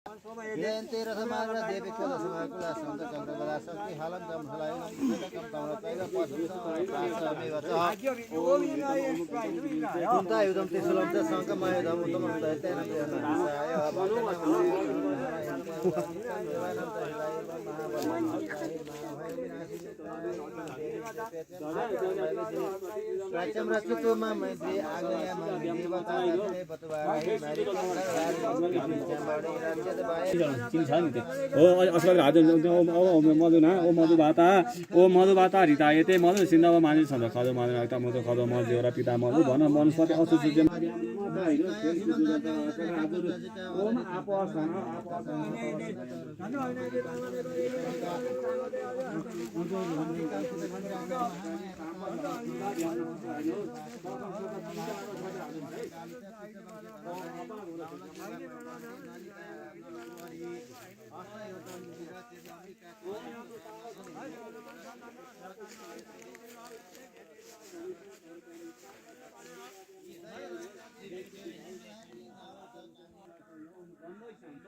जयन्ती रथमार्ग देवी कुल समाकुला सन्त चन्द्रबला शक्ति हालम जमफलाय नमस्ते कमला तैल पशुस प्रासमे वच कुन्ता युधम त्रिशूलम च शङ्खमय युधम उत्तम दैत्येन प्रियनाय प्राच्यम रक्षितो मा मैत्री आग्नेय मा देवता दशने बतुवाराहि नारी चिन्छ नि त्यो हो अस्पताल हाजर मधुना ओ मधुभाता ओ मधुभाता हरितायते मधु सिन्धव मानिस छन्द खदो मधु रक्त मधु खदो मधु देवरा पिता मधु भन वनस्पति असुसुज्य ओम आपसन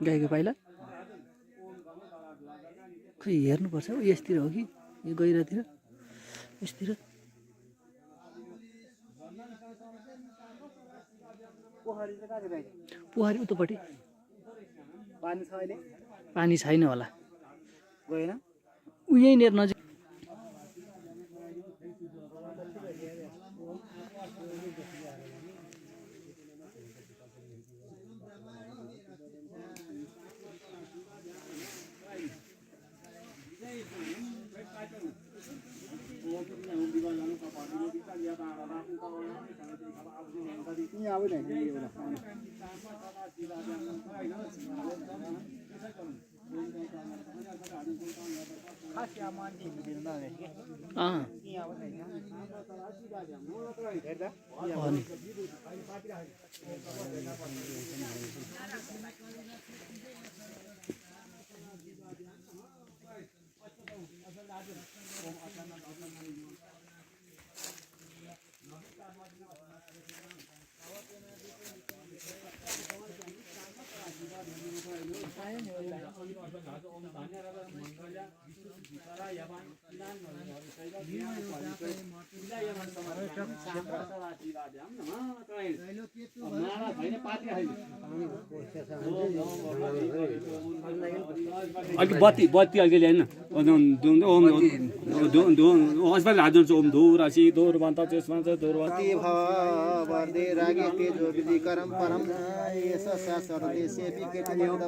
गाईको पाइला खै हेर्नुपर्छ हौ यसतिर हो कि यो गहिरातिर यसतिर पोखरी उतापट्टि पानी छैन होला गएन यहीँनिर नजिक अलिक बत्ती बत्ती अलिअलि होइन अस्पताल हाजर ओम धुरासी धुर भन्छ त्यसमा चाहिँ धुर वन्दे रागे तेजो विधि करम परम यस शास्त्र देशे विकेत भूत